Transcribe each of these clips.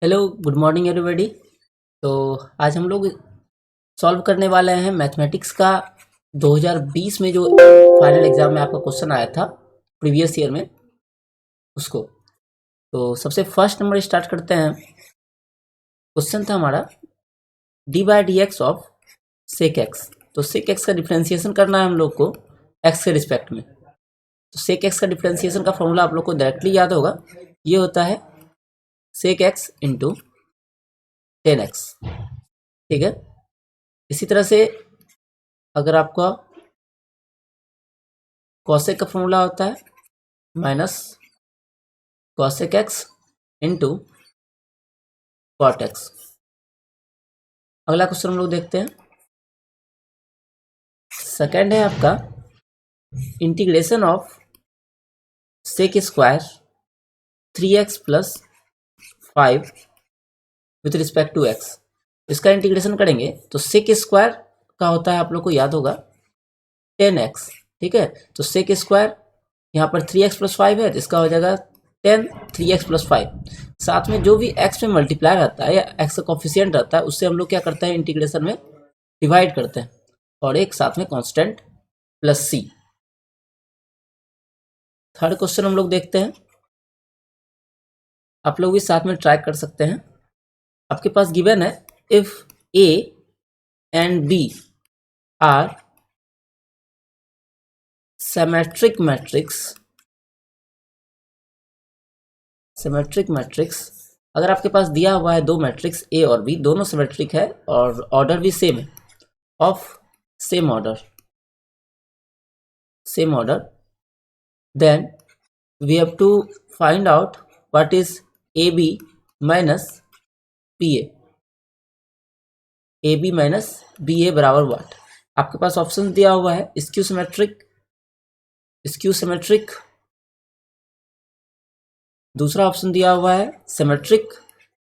Hello good morning everybody. तो आज हम लोग सॉल्व करने वाले हैं मैथमेटिक्स का 2020 में जो फाइनल एग्जाम में आपका क्वेश्चन आया था प्रीवियस ईयर में उसको। तो सबसे फर्स्ट नंबर स्टार्ट करते हैं। क्वेश्चन था हमारा d by d x of sec x. तो सेक एक्स का डिफ्रेंसिएशन करना है हम लोग को एक्स के रिस्पेक्ट में। तो सेक एक्स का डिफ्रेंसिएशन का फॉर्मूला आप लोग को डायरेक्टली याद होगा, ये होता है सेक एक्स इंटू 10x। ठीक है। इसी तरह से अगर आपका कॉसेक का फॉर्मूला होता है minus cosec x into cot x. अगला क्वेश्चन हम लोग देखते हैं। सेकेंड है आपका integration of sec square 3x plus 5 with respect to x। इसका इंटीग्रेशन करेंगे तो सेक स्क्वायर का होता है, आप लोग को याद होगा 10x। ठीक है। तो सेक स्क्वायर यहाँ पर 3x प्लस 5 है, जिसका हो जाएगा 10 3x प्लस 5। साथ में जो भी x में मल्टीप्लाई रहता है या x का कोफिशिएंट रहता है उससे हम लोग क्या करते हैं, इंटीग्रेशन में डिवाइड करते हैं और एक साथ में constant plus c। Third question हम लोग देखते हैं, आप लोग भी साथ में ट्राई कर सकते हैं। आपके पास गिवन है if a and b are symmetric matrix. अगर आपके पास दिया हुआ है दो मैट्रिक्स ए और बी, दोनों सिमेट्रिक है और ऑर्डर भी सेम है, of same order, then we have to find out what is A B minus B A बराबर व्हाट। आपके पास ऑप्शन दिया हुआ है स्क्यू सिमेट्रिक, दूसरा ऑप्शन दिया हुआ है सिमेट्रिक,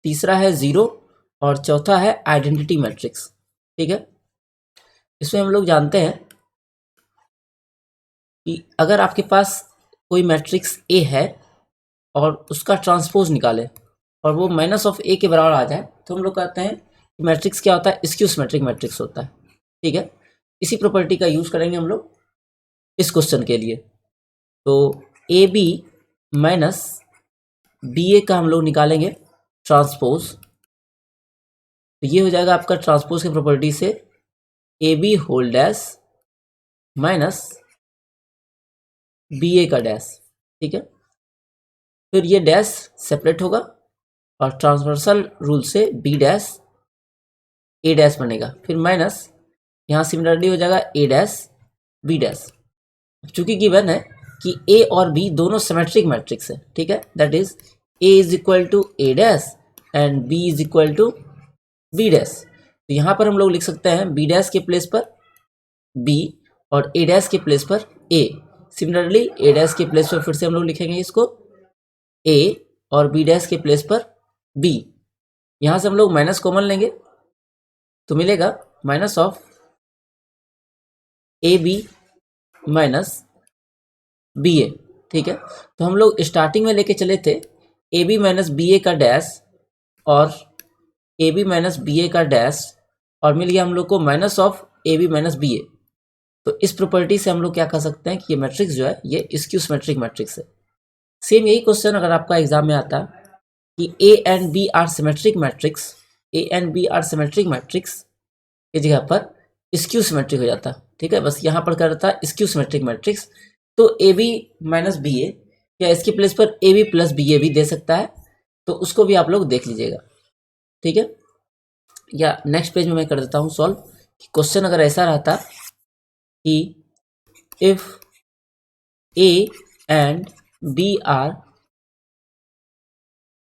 तीसरा है जीरो और चौथा है आइडेंटिटी मैट्रिक्स। ठीक है। इसमें हम लोग जानते हैं कि अगर आपके पास कोई मैट्रिक्स ए है और उसका ट्रांसपोज निकाले और वो माइनस ऑफ ए के बराबर आ जाए तो हम लोग कहते हैं कि मैट्रिक्स क्या होता है, स्क्यू सिमेट्रिक मैट्रिक्स होता है। ठीक है। इसी प्रॉपर्टी का यूज करेंगे हम लोग इस क्वेश्चन के लिए। तो ए बी माइनस बी ए का हम लोग निकालेंगे ट्रांसपोज, तो ये हो जाएगा आपका ट्रांसपोज की प्रॉपर्टी से A B whole dash minus B A का डैश। ठीक है। फिर ये डैश सेपरेट होगा और ट्रांसवर्सल रूल से बी डैश ए डैश बनेगा, फिर माइनस यहाँ सिमिलरली हो जाएगा ए डैश बी डैश। चूंकि गिवन है कि ए और बी दोनों सिमेट्रिक मैट्रिक्स है, ठीक है, that is A is equal to A dash and B is equal to B dash. तो यहाँ पर हम लोग लिख सकते हैं बी डैश के प्लेस पर बी और ए डैश के प्लेस पर ए। सिमिलरली ए डैश के प्लेस पर फिर से हम लोग लिखेंगे इसको ए और बी डैश के प्लेस पर बी। यहाँ से हम लोग माइनस कॉमन लेंगे तो मिलेगा minus of A B minus B A. ठीक है। तो हम लोग स्टार्टिंग में लेके चले थे A B minus B A का डैश और A B minus B A का डैश और मिल गया हम लोग को minus of A B minus B A. तो इस प्रॉपर्टी से हम लोग क्या कह सकते हैं कि ये मैट्रिक्स जो है ये स्क्यू सिमेट्रिक मैट्रिक्स है। सेम यही क्वेश्चन अगर आपका एग्जाम में आता कि A and B are symmetric matrix की जगह पर स्क्यू सिमेट्रिक हो जाता। ठीक है। बस यहाँ पर क्या रहता है स्क्यू सिमेट्रिक मैट्रिक्स। तो ए बी माइनस बी ए या इसके प्लेस पर ए बी प्लस बी ए भी दे सकता है, तो उसको भी आप लोग देख लीजिएगा। ठीक है। या नेक्स्ट पेज में मैं कर देता हूँ सॉल्व। क्वेश्चन अगर ऐसा रहता कि if A and B are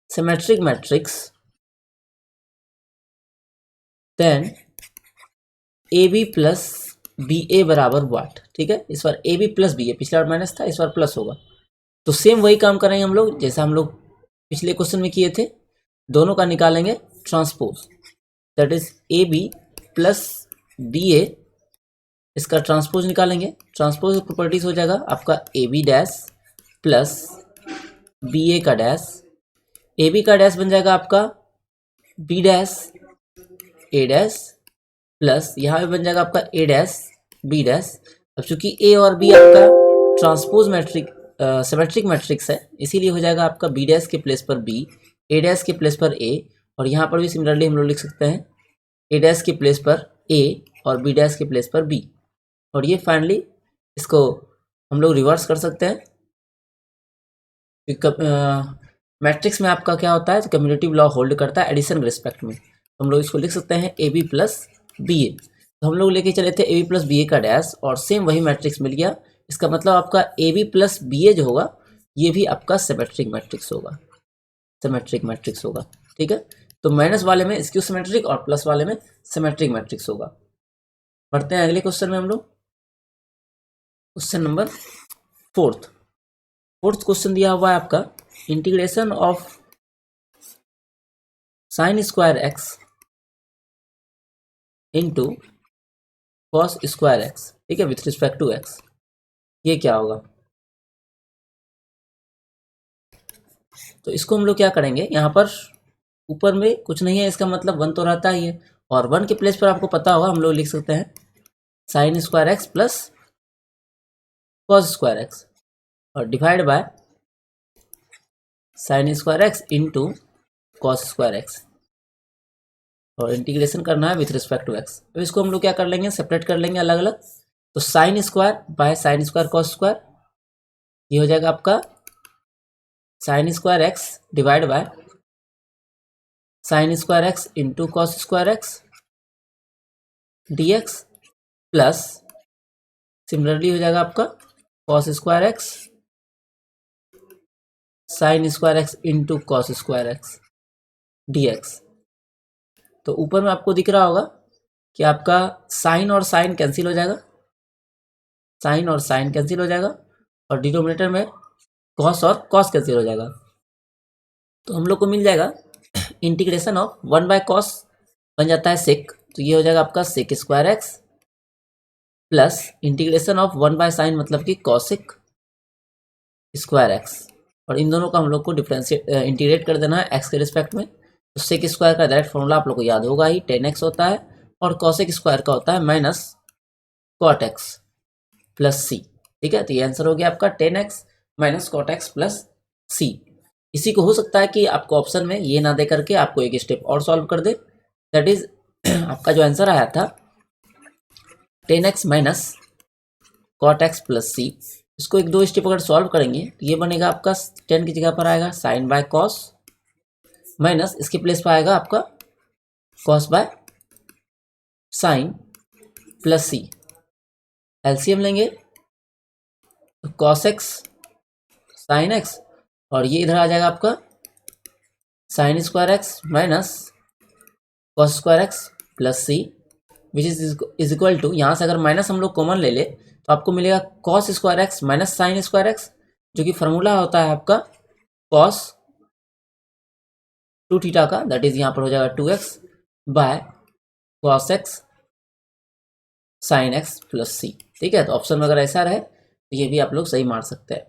symmetric matrix then A B plus B A बराबर व्हाट। ठीक है। इस बार A B plus B A, पिछला बार माइनस था, इस बार प्लस होगा। तो सेम वही काम करेंगे हम लोग जैसा हम लोग पिछले क्वेश्चन में किए थे, दोनों का निकालेंगे transpose, that is A B plus B A, इसका ट्रांसपोज निकालेंगे। ट्रांसपोज प्रॉपर्टीज हो जाएगा आपका A B dash plus B A का डैश। ए बी का डैश बन जाएगा आपका B dash A dash plus यहाँ पे बन जाएगा आपका ए डैश बी डैश। अब चूंकि ए और बी आपका ट्रांसपोज मैट्रिक सिमेट्रिक मैट्रिक्स है, इसीलिए हो जाएगा आपका बी डैश के प्लेस पर बी, ए डैश के प्लेस पर ए, और यहाँ पर भी सिमिलरली हम लोग लिख सकते हैं ए डैश के प्लेस पर ए और बी डैश के प्लेस पर बी। और ये फाइनली इसको हम लोग रिवर्स कर सकते हैं। मैट्रिक्स में आपका क्या होता है, तो कम्यूटेटिव लॉ होल्ड करता है एडिशन के रिस्पेक्ट में। तो हम लोग इसको लिख सकते हैं ए बी प्लस बी ए। तो हम लोग लेके चले थे A B plus B A का डैश, और सेम वही मैट्रिक्स मिल गया। इसका मतलब आपका ए बी प्लस बी ए जो होगा ये भी आपका सिमेट्रिक मैट्रिक्स होगा, सिमेट्रिक मैट्रिक्स होगा। ठीक है, तो माइनस वाले में स्क्यू सिमेट्रिक और प्लस वाले में सिमेट्रिक मैट्रिक्स होगा। पढ़ते हैं अगले क्वेश्चन में हम लोग। क्वेश्चन नंबर फोर्थ क्वेश्चन दिया हुआ है आपका, integration of sign square x into cos square x, ठीक है, विथ रिस्पेक्ट टू एक्स, ये क्या होगा। तो इसको हम लोग क्या करेंगे, यहाँ पर ऊपर में कुछ नहीं है, इसका मतलब वन तो रहता ही है, और वन के प्लेस पर आपको पता होगा हम लोग लिख सकते हैं sine square x plus cos square x, और divide by sine square x into cos square x, और इंटीग्रेशन करना है विथ रिस्पेक्ट टू एक्स। तो इसको हम लोग क्या कर लेंगे, सेपरेट कर लेंगे अलग अलग। तो sine square by sine square cos square, ये हो जाएगा आपका sine square x divide by sine square x into cos square x D x, plus similarly हो जाएगा आपका cos square x sign square x into cos square x D x. तो ऊपर में आपको दिख रहा होगा कि आपका साइन और साइन कैंसिल हो जाएगा, साइन और साइन कैंसिल हो जाएगा, और डिनोमिनेटर में कॉस और कॉस कैंसिल हो जाएगा। तो हम लोग को मिल जाएगा integration of one by cos बन जाता है सेक, तो ये हो जाएगा आपका sec square x, plus integration of one by sine मतलब कि कॉसिक स्क्वायर एक्स, और इन दोनों का हम लोग को डिफरेंशिएट इंटीग्रेट कर देना है एक्स के रिस्पेक्ट में। तो सेक स्क्वायर का डायरेक्ट फॉर्मूला आप लोग को याद होगा ही, 10x होता है, और कॉसेक स्क्वायर का होता है minus cot x plus c. ठीक है, तो ये आंसर हो गया आपका 10x minus cot x plus c. इसी को हो सकता है कि आपको ऑप्शन में ये ना दे करके आपको एक स्टेप और सॉल्व कर दे, दैट इज आपका जो आंसर आया था 10x minus cot x plus c, इसको एक दो स्टेप अगर सॉल्व करेंगे तो ये बनेगा आपका 10 की जगह पर आएगा साइन बाय कॉस, माइनस इसके प्लेस पर आएगा आपका cos by sine plus C. LCM लेंगे तो कॉस एक्स साइन एक्स, और ये इधर आ जाएगा आपका sine square x minus cos square x plus C, which is equal to, यहाँ से अगर माइनस हम लोग कॉमन ले ले तो आपको मिलेगा cos square x minus sine square x, जो कि फॉर्मूला होता है आपका कॉस टू थीटा का, दैट इज यहाँ पर हो जाएगा 2x by cos x sine x plus c. ठीक है, तो ऑप्शन में अगर ऐसा रहे तो ये भी आप लोग सही मार सकते हैं।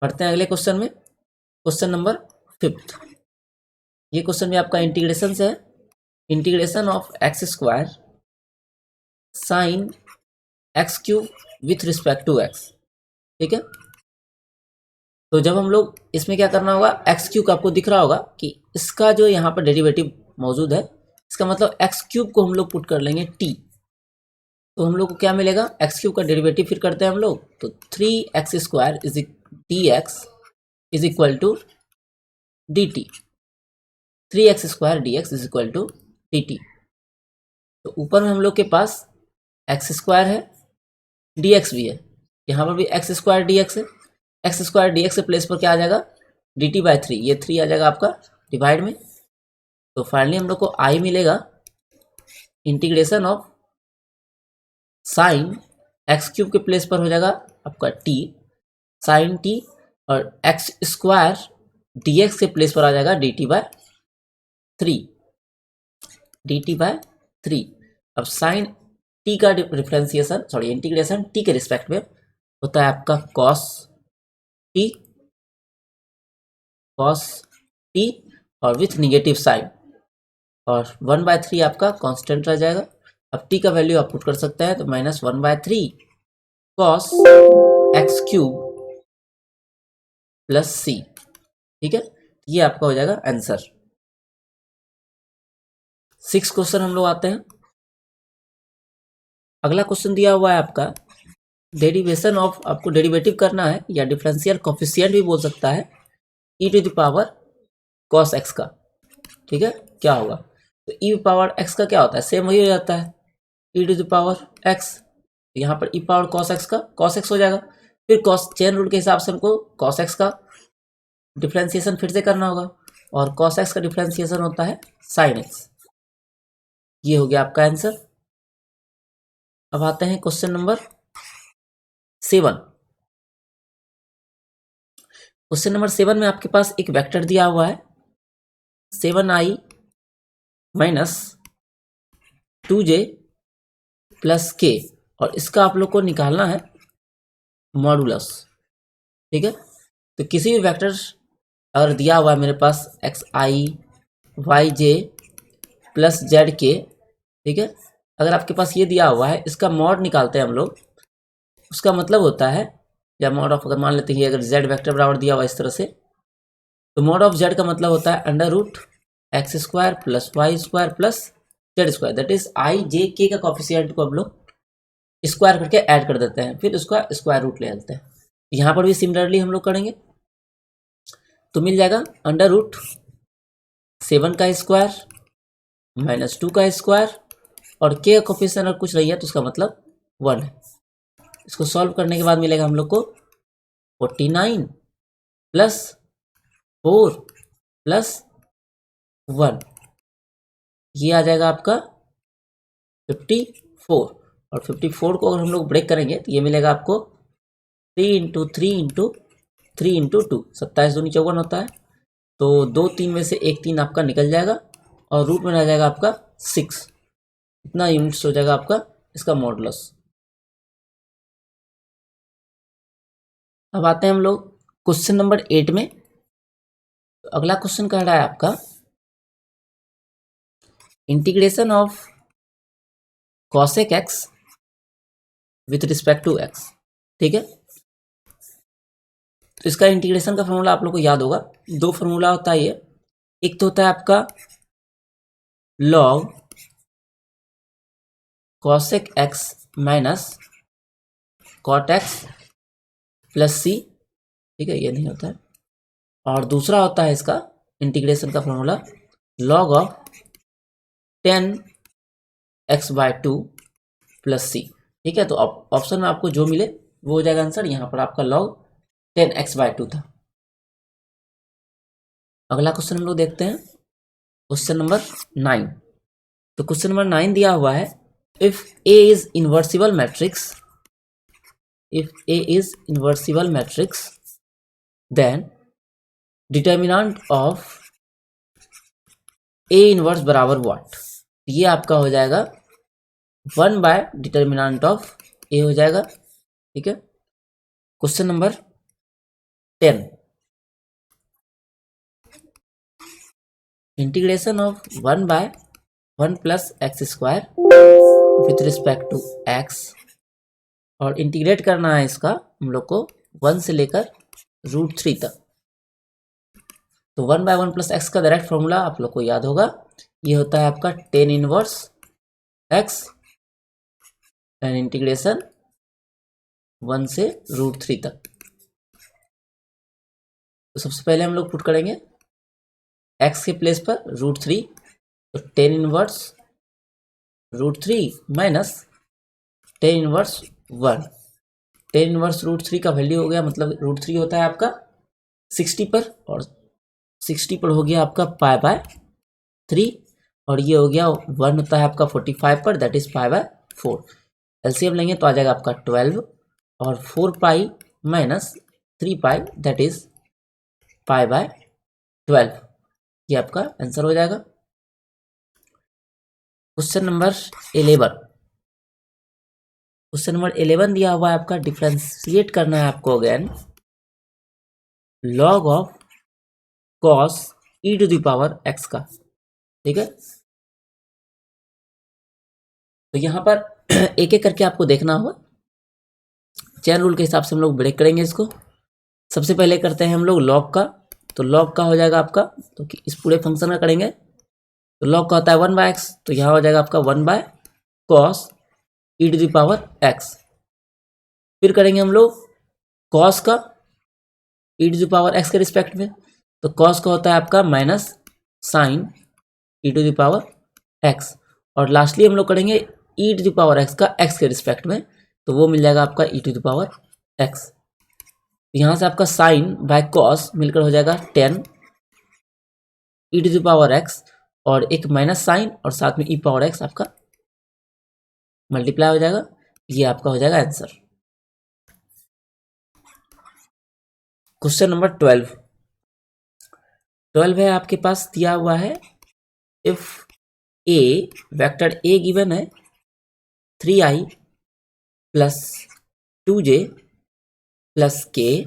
पढ़ते हैं अगले क्वेश्चन में, क्वेश्चन नंबर 5। ये क्वेश्चन भी आपका इंटीग्रेशन से है, integration of x square sine x cube with respect to x. ठीक है, तो जब हम लोग इसमें क्या करना होगा, एक्स क्यूब आपको दिख रहा होगा कि इसका जो यहाँ पर डेरिवेटिव मौजूद है, इसका मतलब एक्स क्यूब को हम लोग पुट कर लेंगे टी, तो हम लोग को क्या मिलेगा, एक्स क्यूब का डेरिवेटिव फिर करते हैं हम लोग, तो 3x square is D x is equal to D T, 3x square D x is equal to D T. तो ऊपर में हम लोग के पास एक्स स्क्वायर है, डी एक्स भी है, यहाँ पर भी एक्स स्क्वायर डी एक्स है, एक्स स्क्वायर डी एक्स के प्लेस पर क्या आ जाएगा डी टी बाई 3, ये 3 आ जाएगा आपका डिवाइड में। तो फाइनली हम लोग को आई मिलेगा integration of sine x cube के प्लेस पर हो जाएगा आपका टी साइन टी, और एक्स स्क्वायर डी एक्स के प्लेस पर आ जाएगा D T by 3, D T by 3। अब साइन टी का डिफरेंशिएशन सॉरी इंटीग्रेशन टी के रिस्पेक्ट में होता है आपका कॉस टी और विथ निगेटिव साइन, और 1/3 आपका कांस्टेंट रह जाएगा। अब t का वैल्यू आप पुट कर सकते हैं, तो -1/3 cos x cube plus c। ठीक है, ये आपका हो जाएगा आंसर। 6 क्वेश्चन हम लोग आते हैं। अगला क्वेश्चन दिया हुआ है आपका डेरिवेशन ऑफ, आपको डेरिवेटिव करना है या डिफरेंशियल कोफिशिएंट भी बोल सकता है, e⁻ cos x का। ठीक है, क्या होगा, तो e⁻x का क्या होता है, सेम वही हो जाता है e⁻x। यहाँ पर e⁻cos x का cos x हो जाएगा। फिर cos चेन रूल के हिसाब से हमको cos x का डिफ्रेंसिएशन फिर से करना होगा, और cos x का डिफ्रेंसिएशन होता है sin x। ये हो गया आपका आंसर। अब आते हैं क्वेश्चन नंबर 7। क्वेश्चन नंबर 7 में आपके पास एक वेक्टर दिया हुआ है 7i - 2j प्लस k, और इसका आप लोग को निकालना है मॉडुलस। ठीक है, तो किसी भी वेक्टर अगर दिया हुआ है मेरे पास xi yj प्लस zk, ठीक है, अगर आपके पास ये दिया हुआ है, इसका मॉड निकालते हैं हम लोग। उसका मतलब होता है, या मॉड ऑफ, अगर मान लेते हैं अगर z वेक्टर बराबर दिया हुआ इस तरह से, तो मॉड ऑफ z का मतलब होता है √x² plus y² plus z², that is i j k का कॉफिशिएंट को हम लोग स्क्वायर करके ऐड कर देते हैं, फिर उसका स्क्वायर रूट ले लेते हैं। यहाँ पर भी सिमिलरली हम लोग करेंगे, तो मिल जाएगा √7 का स्क्वायर -2 का स्क्वायर, और k का कोफिशिएंट अगर कुछ नहीं है तो उसका मतलब 1 है। इसको सॉल्व करने के बाद मिलेगा हम लोग को 49 प्लस 4 प्लस 1, ये आ जाएगा आपका 54। और 54 को अगर हम लोग ब्रेक करेंगे तो ये मिलेगा आपको 3 × 3 × 3 × 2, 27 दूनी 54 होता है। तो 2 3 में से एक 3 आपका निकल जाएगा, और रूट में रह जाएगा आपका 6। इतना यूनिट्स हो जाएगा आपका इसका मॉडुलस। अब आते हैं हम लोग क्वेश्चन नंबर 8 में। तो अगला क्वेश्चन कह रहा है आपका integration of cosec x with respect to x। ठीक है, तो इसका इंटीग्रेशन का फॉर्मूला आप लोग को याद होगा। 2 फॉर्मूला होता है ये, एक तो होता है आपका log cosec x minus cot x plus c। ठीक है, ये नहीं होता है। और दूसरा होता है इसका इंटीग्रेशन का formula log of 10x/2 plus c। ठीक है, तो ऑप्शन में आपको जो मिले वो हो जाएगा आंसर। यहाँ पर आपका log 10x/2 था। अगला क्वेश्चन हम लोग देखते हैं, क्वेश्चन नंबर 9। तो क्वेश्चन नंबर 9 दिया हुआ है if A is inversible matrix, if A is inversible matrix then determinant of A inverse बराबर व्हाट। ये आपका हो जाएगा 1/डिटर्मिनेंट ऑफ A हो जाएगा। ठीक है, question number 10 integration of 1/1 plus x² with respect to x, और इंटीग्रेट करना है इसका हम लोग को 1 से लेकर √3 तक। तो 1/1 प्लस x का डायरेक्ट फॉर्मूला आप लोग को याद होगा, ये होता है आपका 10 इनवर्स x एंड इंटीग्रेशन 1 से √3 तक। तो सबसे पहले हम लोग पुट करेंगे x के प्लेस पर √3, तो 10 इनवर्स √3 माइनस 10 इनवर्स 1। 10 इनवर्स √3 का वैल्यू हो गया, मतलब √3 होता है आपका 60 पर, और 60 पर हो गया आपका π/3, और ये हो गया 1 होता है आपका 45 पर, दैट इज π/4। एलसीएम लेंगे तो आ जाएगा आपका 12, और 4π माइनस 3π दैट इज π/12। ये आपका आंसर हो जाएगा। Question number 11। क्वेश्चन नंबर 11 दिया हुआ है आपका डिफ्रेंशिएट करना है आपको again log of cos e⁻x का। ठीक है, तो यहाँ पर एक एक करके आपको देखना होगा, चेन रूल के हिसाब से हम लोग ब्रेक करेंगे इसको। सबसे पहले करते हैं हम लोग लॉग का। तो लॉग का हो जाएगा आपका, तो इस पूरे फंक्शन का करेंगे। तो लॉग का होता है 1/x, तो यहाँ हो जाएगा आपका 1/cos e⁻x। फिर करेंगे हम लोग cos का e⁻x के रिस्पेक्ट में। तो cos का होता है आपका माइनस साइन e⁻x। और लास्टली हम लोग करेंगे e⁻x का x के रिस्पेक्ट में, तो वो मिल जाएगा आपका e⁻x। यहाँ से आपका साइन बाय कॉस मिलकर हो जाएगा 10 e⁻x, और एक माइनस साइन और साथ में e⁻x आपका मल्टीप्लाई हो जाएगा। ये आपका हो जाएगा आंसर। क्वेश्चन नंबर 12 है आपके पास, दिया हुआ है if A, vector A given है 3i plus 2j plus k,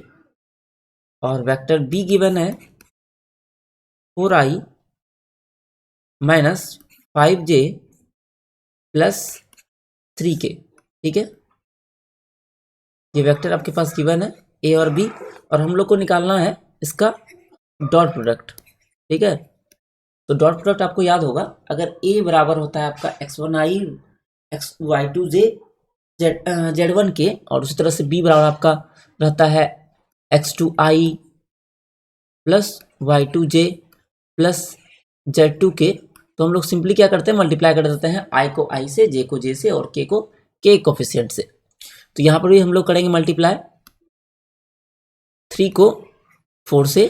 और वेक्टर बी गिवन है 4i minus 5j plus 3k। ठीक है, ये वेक्टर आपके पास गिवन है ए और बी, और हम लोग को निकालना है इसका डॉट प्रोडक्ट। ठीक है, तो डॉट प्रोडक्ट आपको याद होगा, अगर ए बराबर होता है आपका x1i y2j z1k, और उसी तरह से बी बराबर आपका रहता है x2i plus y2j plus z2k, तो हम लोग सिंपली क्या करते हैं, मल्टीप्लाई कर देते हैं i को i से, j को j से, और k को k कोफिशिएंट से। तो यहाँ पर भी हम लोग करेंगे मल्टीप्लाई, 3 को 4 से,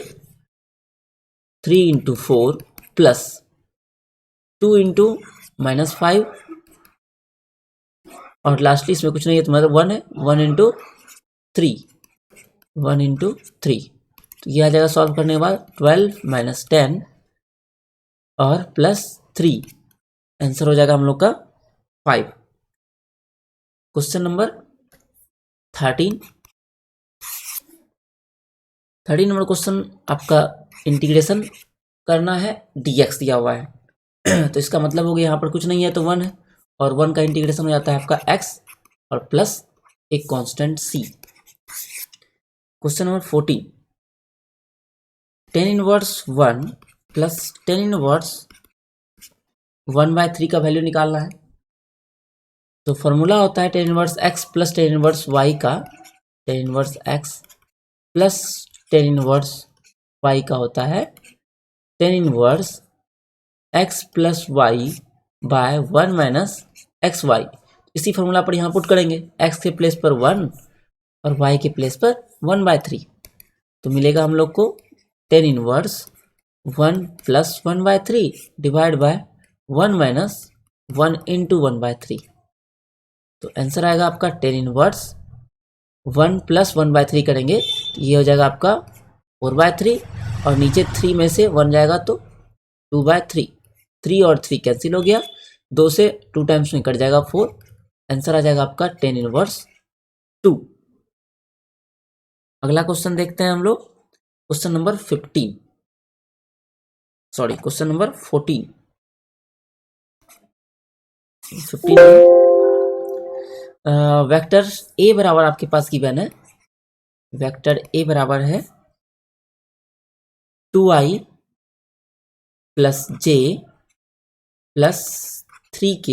3 इंटू 4 प्लस 2 इंटू माइनस 5, और लास्टली इसमें कुछ नहीं है तो मतलब 1 है, 1 इंटू 3, 1 इंटू 3। तो ये आ जाएगा सॉल्व करने के बाद 12 माइनस 10 और प्लस 3, आंसर हो जाएगा हम लोग का 5। क्वेश्चन नंबर 13 नंबर क्वेश्चन आपका इंटीग्रेशन करना है, dx दिया हुआ है तो इसका मतलब हो गया यहाँ पर कुछ नहीं है तो 1 है, और 1 का इंटीग्रेशन हो जाता है आपका x और प्लस एक constant c। Question number 14, tan inverse 1 plus tan inverse 1/3 का वैल्यू निकालना है। तो फॉर्मूला होता है tan inverse x plus tan inverse y का, tan inverse x plus tan inverse y का होता है tan inverse x plus y by 1 minus x y. इसी फॉर्मूला पर यहाँ पुट करेंगे, x के प्लेस पर 1 और y के प्लेस पर 1/3, तो मिलेगा हम लोग को tan inverse 1 plus 1/3 divide by 1 minus 1 into 1/3। तो आंसर आएगा आपका tan इनवर्स 1 प्लस 1/3 करेंगे तो ये हो जाएगा आपका 4/3, और नीचे 3 में से 1 जाएगा तो 2/3, 3 और 3 कैंसिल हो गया, 2 से 2 टाइम्स में कट जाएगा 4, आंसर आ जाएगा आपका tan इनवर्स 2। अगला क्वेश्चन देखते हैं हम लोग, क्वेश्चन नंबर 14। वेक्टर ए बराबर आपके पास गिवन है, वेक्टर ए बराबर है 2i plus j plus 3k,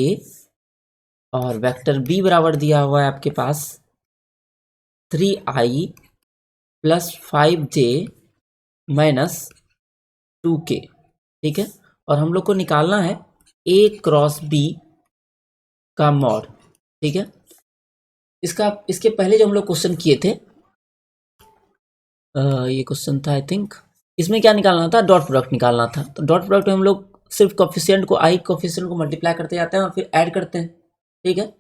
और वेक्टर बी बराबर दिया हुआ है आपके पास 3i plus 5j minus 2k। ठीक है, और हम लोग को निकालना है a क्रॉस b का मॉड। ठीक है, इसके पहले जो हम लोग क्वेश्चन किए थे, ये क्वेश्चन था आई थिंक, इसमें क्या निकालना था, डॉट प्रोडक्ट निकालना था। तो डॉट प्रोडक्ट में हम लोग सिर्फ कोफिशिएंट को, आई कोफिशिएंट को मल्टीप्लाई करते जाते हैं और फिर ऐड करते हैं। ठीक है,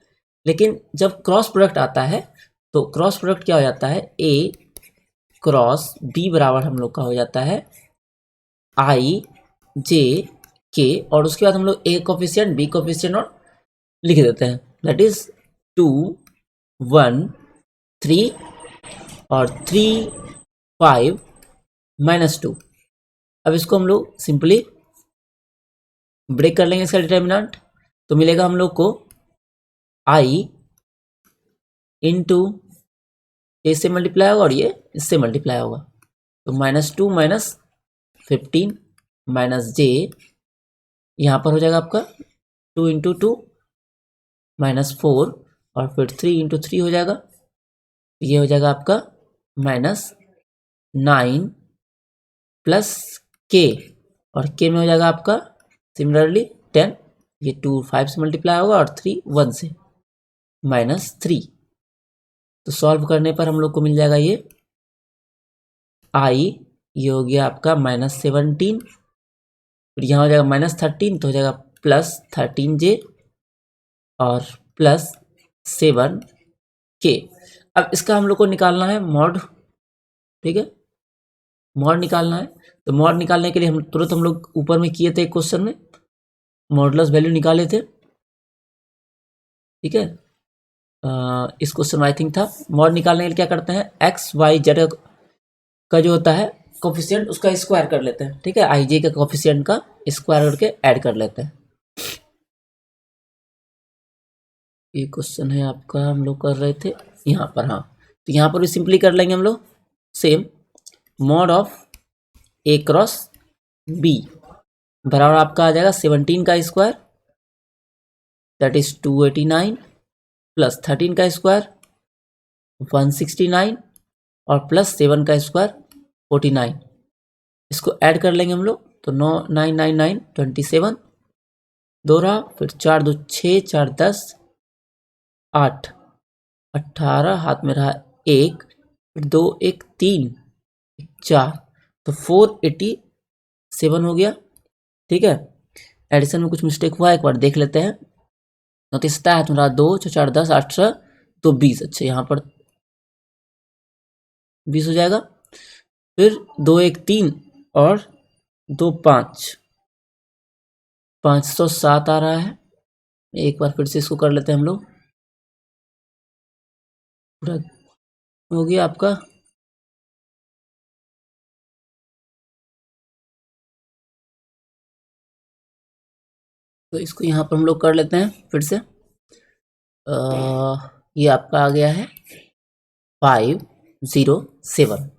लेकिन जब क्रॉस प्रोडक्ट आता है तो क्रॉस प्रोडक्ट क्या हो जाता है, ए क्रॉस बी बराबर हम लोग का हो जाता है आई जे के, और उसके बाद हम लोग ए कोफिशिएंट बी कोफिशिएंट और लिख देते हैं, दैट इज 2 1 3 और 3 5 माइनस 2। अब इसको हम लोग सिंपली ब्रेक कर लेंगे इसका डिटर्मिनेंट, तो मिलेगा हम लोग को आई इंटू ए से मल्टीप्लाई होगा और ये इससे मल्टीप्लाई होगा, तो -2 -15 माइनस जे, यहाँ पर हो जाएगा आपका 2 इंटू 2 -4 और फिर 3 इंटू 3 हो जाएगा, ये हो जाएगा आपका -9 प्लस के, और के में हो जाएगा आपका सिमिलरली 10, ये 2 5 से मल्टीप्लाई होगा और 3 1 से, -3। तो सॉल्व करने पर हम लोग को मिल जाएगा ये आई, ये हो गया आपका -17, फिर यहाँ हो जाएगा -13, तो हो जाएगा +13 जे और +7 के। अब इसका हम लोग को निकालना है मॉड, ठीक है, मॉड निकालना है। तो मॉड निकालने के लिए हम लोग ऊपर में किए थे एक क्वेश्चन में, मॉडुलस वैल्यू निकाले थे, ठीक है। इस क्वेश्चन में आई थिंक था। मॉड निकालने के लिए क्या करते हैं, एक्स वाई जेड का जो होता है कोफिशिएंट उसका स्क्वायर कर लेते हैं, ठीक है, आई जे के कोफिशिएंट का स्क्वायर करके ऐड कर लेते हैं। ये क्वेश्चन है आपका, हम लोग कर रहे थे यहाँ पर, हाँ, तो यहाँ पर भी सिंपली कर लेंगे हम लोग same, mod of A cross B बराबर आपका आ जाएगा 17 का स्क्वायर दैट इज 289 प्लस 13 का स्क्वायर 169 और प्लस 7 का स्क्वायर 49। इसको ऐड कर लेंगे हम लोग, तो 9 9 9 27 दो रहा, फिर 4 2 6 4 10 8 18, हाथ में रहा 1, फिर 2 1 3 4, तो 487 हो गया, ठीक है। एडिशन में कुछ मिस्टेक हुआ, एक बार देख लेते हैं। तो तीसरा हाथ में रहा 2 4 10 8 तो 20, अच्छा यहाँ पर 20 हो जाएगा, फिर 2 1 3 और 2 5, 507 आ रहा है। एक बार फिर से इसको कर लेते हैं हम लोग, पूरा हो गया आपका, तो इसको यहाँ पर हम लोग कर लेते हैं फिर से। ये आपका आ गया है 507।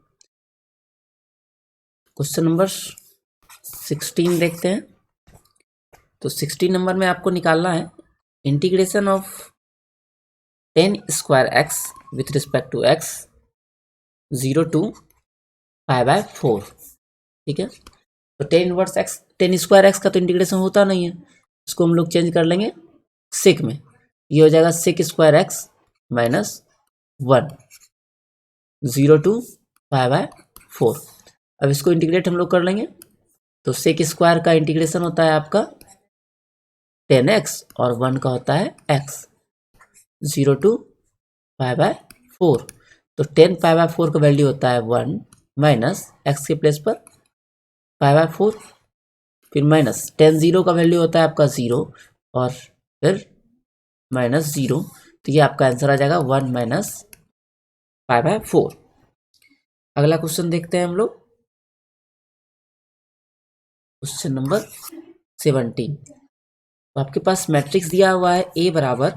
क्वेश्चन नंबर 16 देखते हैं। तो 16 नंबर में आपको निकालना है integration of 10 square x with respect to x 0 to π/4, ठीक है। तो 10 इनवर्स एक्स 10 स्क्वायर एक्स का तो इंटीग्रेशन होता नहीं है, इसको हम लोग चेंज कर लेंगे सेक में, ये हो जाएगा सेक स्क्वायर एक्स -1 0 to π/4। अब इसको इंटीग्रेट हम लोग कर लेंगे, तो सेक स्क्वायर का इंटीग्रेशन होता है आपका 10x और 1 का होता है x 0 to π/4, तो 10 π/4 का वैल्यू होता है 1 माइनस एक्स के प्लेस पर π/4, फिर माइनस 10 0 का वैल्यू होता है आपका 0 और फिर -0, तो ये आपका आंसर आ जाएगा 1 माइनस π/4। अगला क्वेश्चन देखते हैं हम लोग, क्वेश्चन नंबर 17। तो आपके पास मैट्रिक्स दिया हुआ है ए बराबर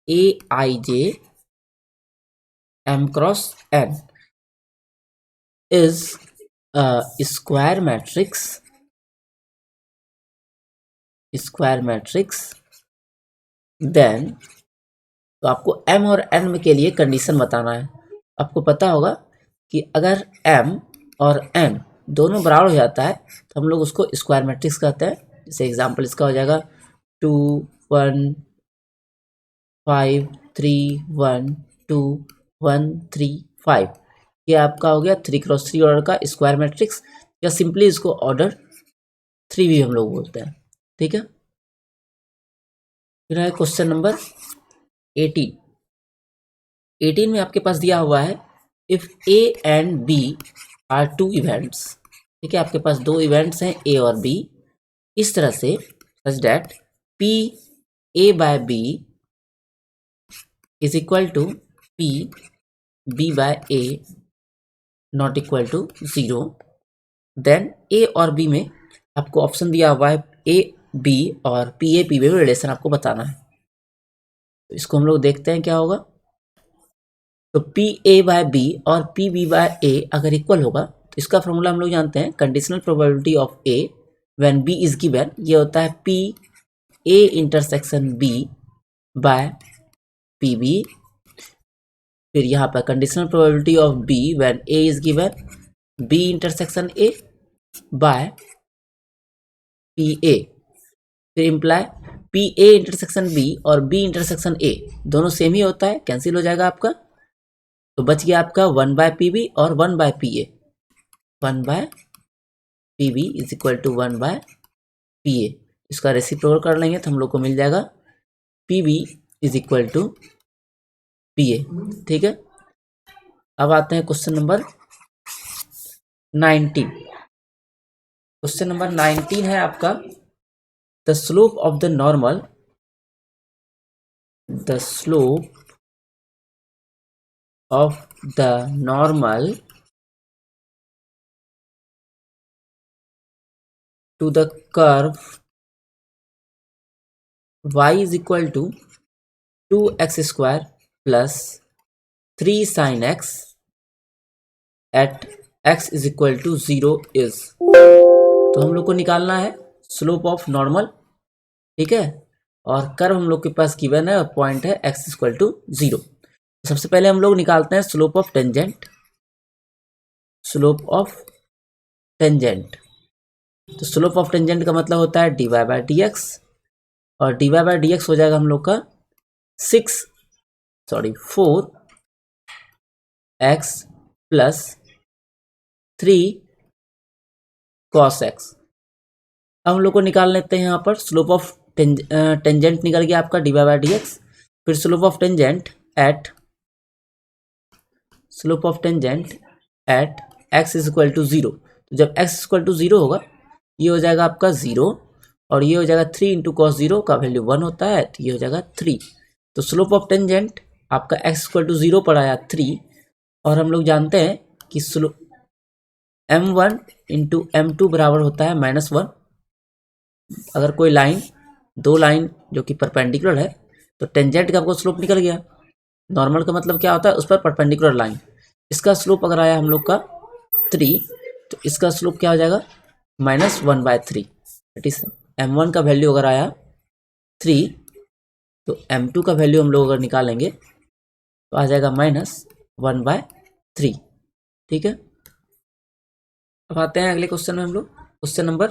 AIJ M cross N is square matrix then, तो आपको M और N के लिए कंडीशन बताना है। आपको पता होगा कि अगर M और N दोनों बराबर हो जाता है तो हम लोग उसको स्क्वायर मैट्रिक्स कहते हैं। जैसे एग्जांपल इसका हो जाएगा 2 1 5 3 1 2 1 3 5, ये आपका हो गया 3 क्रॉस 3 ऑर्डर का स्क्वायर मैट्रिक्स, या सिंपली इसको ऑर्डर 3 भी हम लोग बोलते हैं, ठीक है। फिर है क्वेश्चन नंबर 18 में आपके पास दिया हुआ है if A and B are 2 events, ठीक है, आपके पास 2 इवेंट्स हैं A और B, इस तरह से such that P A/B is equal to P B/A not equal to 0, then A और B में आपको ऑप्शन दिया हुआ है A B और PA/P में रिलेशन आपको बताना है। तो इसको हम लोग देखते हैं क्या होगा। तो पी ए बाय बी और पी बी बाय ए अगर इक्वल होगा तो इसका फॉर्मूला हम लोग जानते हैं, conditional probability of A when B is given, ये होता है P A intersection B by P B. फिर यहाँ पर conditional probability of B when A is given B intersection A by P A. फिर imply P A intersection B और B intersection A दोनों same ही होता है, कैंसिल हो जाएगा आपका। तो बच गया आपका 1 बाय पी बी और 1 by P A. 1 by P B is equal to 1 by P A. इसका रेसिप्रोकल कर लेंगे तो हम लोग को मिल जाएगा P B is equal to P A. ठीक है, अब आते हैं क्वेश्चन नंबर 19। क्वेश्चन नंबर 19 है आपका, the slope of the normal, the slope of the normal to the curve y is equal to 2x square plus 3 sin x at x is equal to 0 is। तो हम लोग को निकालना है slope of normal, ठीक है, और curve हम लोग के पास गिवन है और पॉइंट है x इक्वल टू 0। सबसे पहले हम लोग निकालते हैं slope of tangent, slope of tangent. तो स्लोप ऑफ टेंजेंट का मतलब होता है dy बाय डी एक्स, और dy बाय डी एक्स हो जाएगा हम लोग का 4x प्लस 3 cos x। अब हम लोग को निकाल लेते हैं यहाँ पर स्लोप ऑफ टेंजेंट निकल गया आपका dy बाय डी एक्स। फिर slope of tangent at x is equal to 0। तो जब x इक्वल टू 0 होगा ये हो जाएगा आपका 0 और ये हो जाएगा 3 इंटू कॉस 0 का वैल्यू 1 होता है, तो ये हो जाएगा 3। तो स्लोप ऑफ टेंजेंट आपका x इक्वल टू 0 पर आया 3, और हम लोग जानते हैं कि स्लोप m1 इंटू m2 बराबर होता है -1। अगर कोई लाइन, दो लाइन जो कि परपेंडिकुलर है तो टेंजेंट का आपको स्लोप निकल गया। नॉर्मल का मतलब क्या होता है, उस पर परपेंडिकुलर लाइन। इसका स्लोप अगर आया हम लोग का 3, तो इसका स्लोप क्या हो जाएगा -1 बाय 3। दैट इज m1 का वैल्यू अगर आया 3, तो m2 का वैल्यू हम लोग अगर निकालेंगे तो आ जाएगा -1 बाय 3। ठीक है, अब आते हैं अगले क्वेश्चन में हम लोग, क्वेश्चन नंबर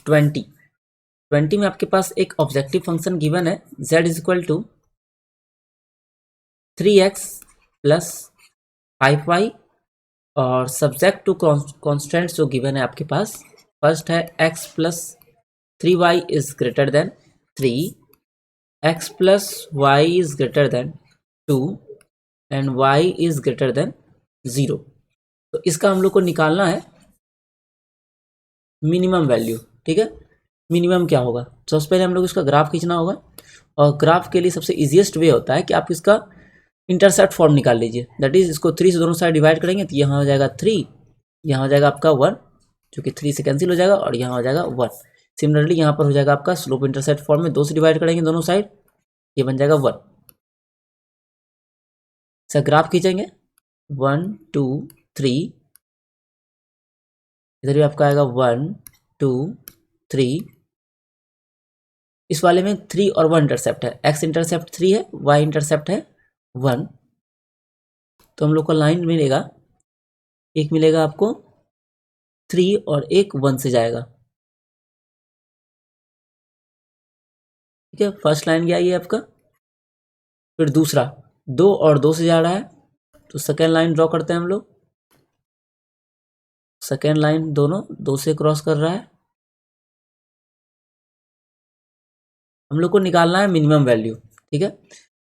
20 में आपके पास एक ऑब्जेक्टिव फंक्शन गिवन है z is equal to 3x plus 5y, और सब्जेक्ट टू कॉन्स्टेंट्स जो गिवन है आपके पास, फर्स्ट है x plus 3y is greater than 3, x plus y is greater than 2 and y is greater than 0। तो इसका हम लोग को निकालना है मिनिमम वैल्यू। ठीक है, मिनिमम क्या होगा, सबसे पहले हम लोग इसका ग्राफ खींचना होगा, और ग्राफ के लिए सबसे इजीएस्ट वे होता है कि आप इसका इंटरसेप्ट फॉर्म निकाल लीजिए। दैट इज इसको 3 से दोनों साइड डिवाइड करेंगे तो यहाँ हो जाएगा 3, यहाँ हो जाएगा आपका 1, जो कि 3 से कैंसिल हो जाएगा, और यहाँ हो जाएगा 1। सिमिलरली यहाँ पर हो जाएगा आपका स्लोप इंटरसेप्ट फॉर्म में 2 से डिवाइड करेंगे दोनों साइड, ये बन जाएगा 1। सर ग्राफ खींचेंगे 1 2 3, इधर भी आपका आएगा 1 2 3। इस वाले में 3 और 1 इंटरसेप्ट है, x इंटरसेप्ट 3 है, y इंटरसेप्ट है 1। तो हम लोग को लाइन मिलेगा, एक मिलेगा आपको 3 और एक 1 से जाएगा। ठीक है, फर्स्ट लाइन गया ये आपका। फिर दूसरा 2 और 2 से जा रहा है, तो सेकेंड लाइन ड्रॉ करते हैं हम लोग। सेकेंड लाइन दोनों 2 से क्रॉस कर रहा है। हम लोग को निकालना है मिनिमम वैल्यू। ठीक है,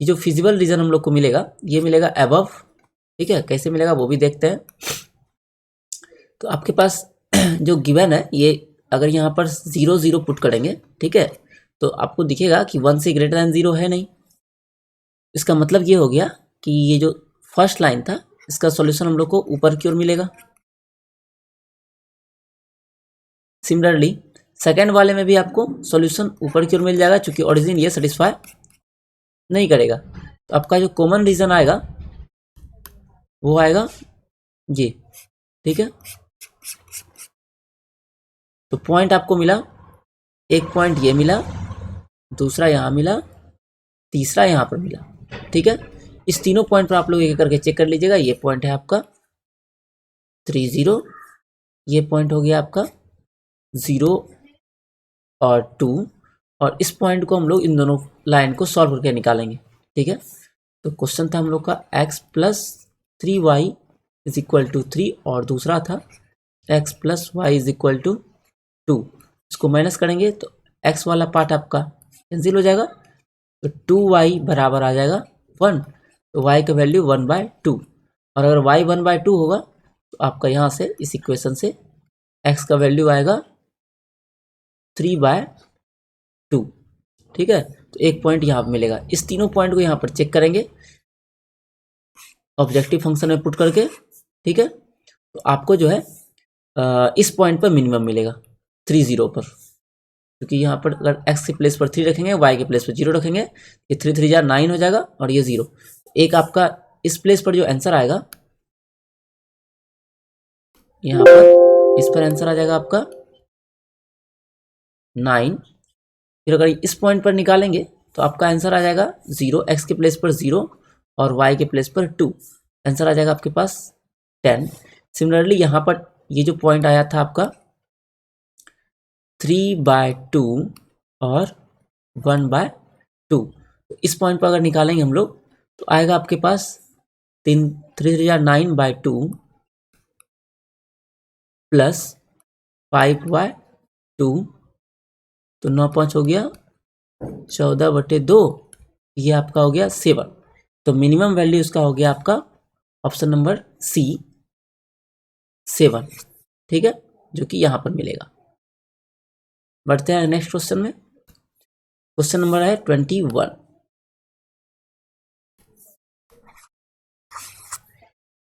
ये जो फिजिबल रीजन हम लोग को मिलेगा ये मिलेगा अबव। ठीक है, कैसे मिलेगा वो भी देखते हैं। तो आपके पास जो गिवन है ये, अगर यहाँ पर 0 0 पुट करेंगे, ठीक है, तो आपको दिखेगा कि 1 से ग्रेटर देन 0 है नहीं। इसका मतलब ये हो गया कि ये जो फर्स्ट लाइन था इसका सॉल्यूशन हम लोग को ऊपर की ओर मिलेगा। सिमिलरली सेकेंड वाले में भी आपको सॉल्यूशन ऊपर की ओर मिल जाएगा, क्योंकि ओरिजिन ये सेटिस्फाई नहीं करेगा। तो आपका जो कॉमन रीजन आएगा वो आएगा ये, ठीक है। तो पॉइंट आपको मिला, एक पॉइंट ये मिला, दूसरा यहाँ मिला, तीसरा यहाँ पर मिला, ठीक है। इस तीनों पॉइंट पर आप लोग एक करके चेक कर लीजिएगा। ये पॉइंट है आपका 30, ये पॉइंट हो गया आपका 0 और 2, और इस पॉइंट को हम लोग इन दोनों लाइन को सॉल्व करके निकालेंगे, ठीक है। तो क्वेश्चन था हम लोग का x plus 3y is equal to 3, और दूसरा था x plus y is equal to 2। इसको माइनस करेंगे तो x वाला पार्ट आपका कैंसिल हो जाएगा, तो 2y बराबर आ जाएगा 1, तो y का वैल्यू 1/2, और अगर y 1/2 होगा तो आपका यहाँ से इस इक्वेशन से x का वैल्यू आएगा 3/2, ठीक है। तो एक पॉइंट यहाँ पर मिलेगा। इस तीनों पॉइंट को यहाँ पर चेक करेंगे ऑब्जेक्टिव फंक्शन में पुट करके, ठीक है। तो आपको जो है इस पॉइंट पर मिनिमम मिलेगा 30 पर, क्योंकि यहाँ पर अगर x के प्लेस पर 3 रखेंगे, y के प्लेस पर 0 रखेंगे, ये 3 3 जा 9 हो जाएगा, और ये 0। एक आपका इस प्लेस पर जो आंसर आएगा, यहाँ पर इस पर आंसर आ जाएगा आपका 9। फिर अगर इस पॉइंट पर निकालेंगे तो आपका आंसर आ जाएगा 0, x के प्लेस पर 0 और y के प्लेस पर 2, आंसर आ जाएगा आपके पास 10। सिमिलरली यहाँ पर ये जो पॉइंट आया था आपका 3/2 और 1/2, तो इस पॉइंट पर अगर निकालेंगे हम लोग तो आएगा आपके पास 9/2 प्लस 5/2, तो 9×5 हो गया 14/2, ये आपका हो गया 7। तो मिनिमम वैल्यू इसका हो गया आपका ऑप्शन नंबर सी 7, ठीक है, जो कि यहाँ पर मिलेगा। बढ़ते हैं नेक्स्ट क्वेश्चन में। क्वेश्चन नंबर है 21।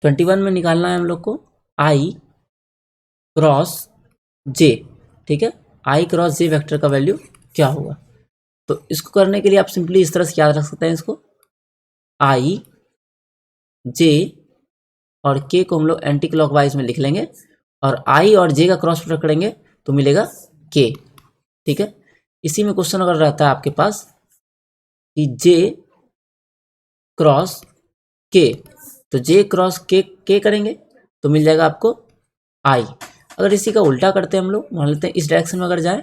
21 में निकालना है हम लोग को i क्रॉस j, ठीक है। i क्रॉस j वेक्टर का वैल्यू क्या होगा। तो इसको करने के लिए आप सिंपली इस तरह से याद रख सकते हैं इसको, i j और k को हम लोग एंटी क्लॉकवाइज में लिख लेंगे, और i और j का क्रॉस प्रोडक्ट करेंगे तो मिलेगा k, ठीक है। इसी में क्वेश्चन अगर रहता है आपके पास कि j क्रॉस k, तो j क्रॉस k करेंगे तो मिल जाएगा आपको i। अगर इसी का उल्टा करते हैं हम लोग, मान लेते हैं इस डायरेक्शन में अगर जाए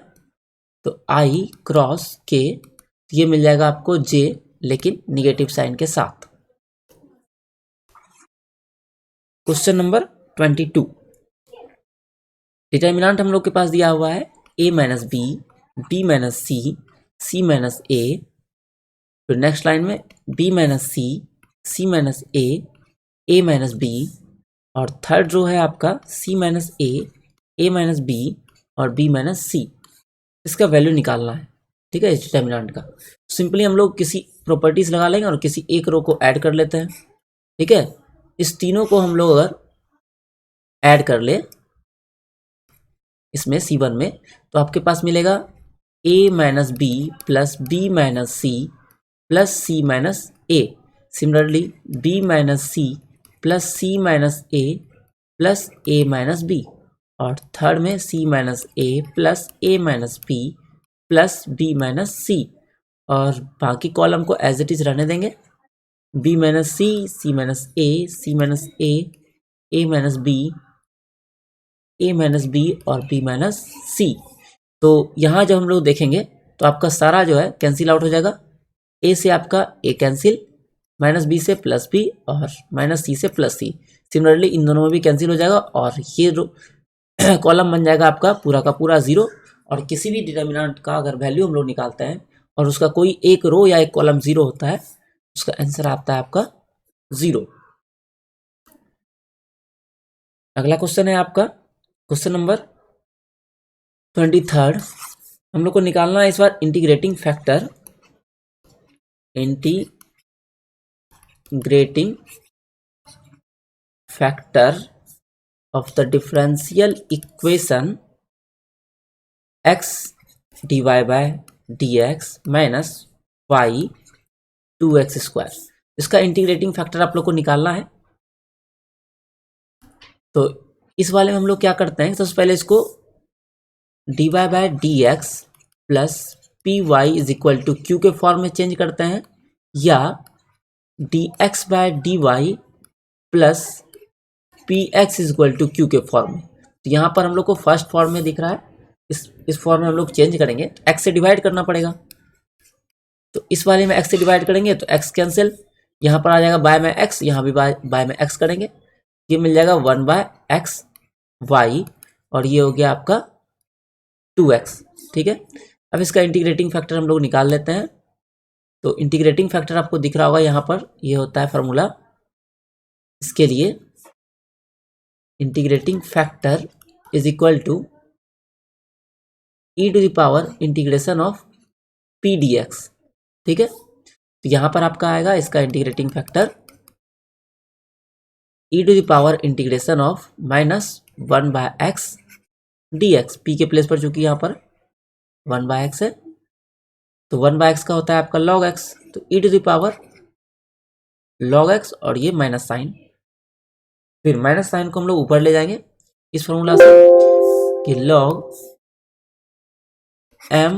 तो i क्रॉस k, तो ये मिल जाएगा आपको j लेकिन निगेटिव साइन के साथ। Question number 22। डिटर्मिनेंट हम लोग के पास दिया हुआ है a minus B, b minus C, c minus a, फिर नेक्स्ट लाइन में b minus C, c minus a minus b, और थर्ड रो है आपका c minus a minus b और b माइनस c। इसका वैल्यू निकालना है, ठीक है, इस डिटर्मिनेंट का। सिंपली हम लोग किसी प्रॉपर्टीज लगा लेंगे और किसी एक रो को ऐड कर लेते हैं, ठीक है। इस तीनों को हम लोग अगर ऐड कर ले इसमें C1 में, तो आपके पास मिलेगा a minus B plus B minus C plus C minus A. Similarly b minus C plus C minus A plus A minus B, और थर्ड में c minus A plus A minus B plus B minus C, और बाकी column को as it is रहने देंगे, b minus सी, सी minus ए, सी minus ए minus B, ए minus B और B minus सी। तो यहाँ जब हम लोग देखेंगे तो आपका सारा जो है कैंसिल आउट हो जाएगा। ए से आपका ए कैंसिल, माइनस बी से प्लस बी और माइनस सी से प्लस सी। सिमिलरली इन दोनों में भी कैंसिल हो जाएगा, और ये कॉलम बन जाएगा आपका पूरा का पूरा 0। और किसी भी डिटर्मिनेंट का अगर वैल्यू हम लोग निकालते हैं और उसका कोई एक रो या एक कॉलम 0 होता है, उसका आंसर आता है आपका 0। अगला क्वेश्चन है आपका क्वेश्चन नंबर 23। हम लोग को निकालना है इस बार integrating factor, of the differential equation x d y by D x minus y 2x square. इसका इंटीग्रेटिंग फैक्टर आप लोग को निकालना है। तो इस वाले में हम लोग क्या करते हैं, सबसे पहले इसको D y by D x plus P y is equal to Q के फॉर्म में चेंज करते हैं, या D x by D y plus P x is equal to Q के फॉर्म में। तो यहाँ पर हम लोग को फर्स्ट फॉर्म में दिख रहा है, इस फॉर्म में हम लोग चेंज करेंगे, एक्स से डिवाइड करना पड़ेगा। तो इस वाले में एक्स से डिवाइड करेंगे तो एक्स कैंसिल, यहाँ पर आ जाएगा बाय में एक्स, यहाँ भी बाय में एक्स करेंगे, ये मिल जाएगा 1 बाय एक्स वाई, और ये हो गया आपका 2x। ठीक है, अब इसका इंटीग्रेटिंग फैक्टर हम लोग निकाल लेते हैं। तो इंटीग्रेटिंग फैक्टर आपको दिख रहा होगा यहाँ पर, ये होता है फॉर्मूला इसके लिए, integrating factor is equal to e to the power integration of P D x. ठीक है, तो यहाँ पर आपका आएगा इसका integrating factor e to the power integration of minus 1 by x D x, P के प्लेस पर चूंकि यहाँ पर 1 बाय एक्स है, तो 1 बाय एक्स का होता है आपका लॉग एक्स, तो e to the power log x, और ये माइनस साइन, फिर माइनस साइन को हम लोग ऊपर ले जाएंगे इस फॉर्मूला से कि लॉग m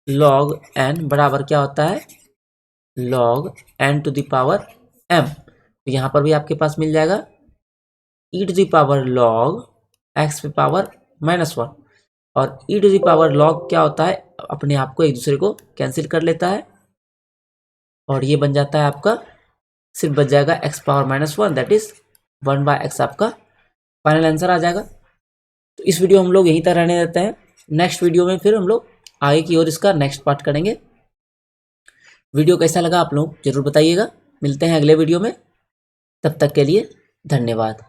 log n बराबर क्या होता है, log n to the power m। तो यहाँ पर भी आपके पास मिल जाएगा e to the power log x पे पावर -1, और e to the power log क्या होता है, अपने आप को एक दूसरे को कैंसिल कर लेता है, और ये बन जाता है आपका, सिर्फ बच जाएगा x power -1, that is 1 by x, आपका फाइनल आंसर आ जाएगा। तो इस वीडियो हम लोग यहीं तक रहने देते हैं, नेक्स्ट वीडियो में फिर हम लोग आगे की ओर इसका नेक्स्ट पार्ट करेंगे। वीडियो कैसा लगा आप लोग जरूर बताइएगा, मिलते हैं अगले वीडियो में, तब तक के लिए धन्यवाद।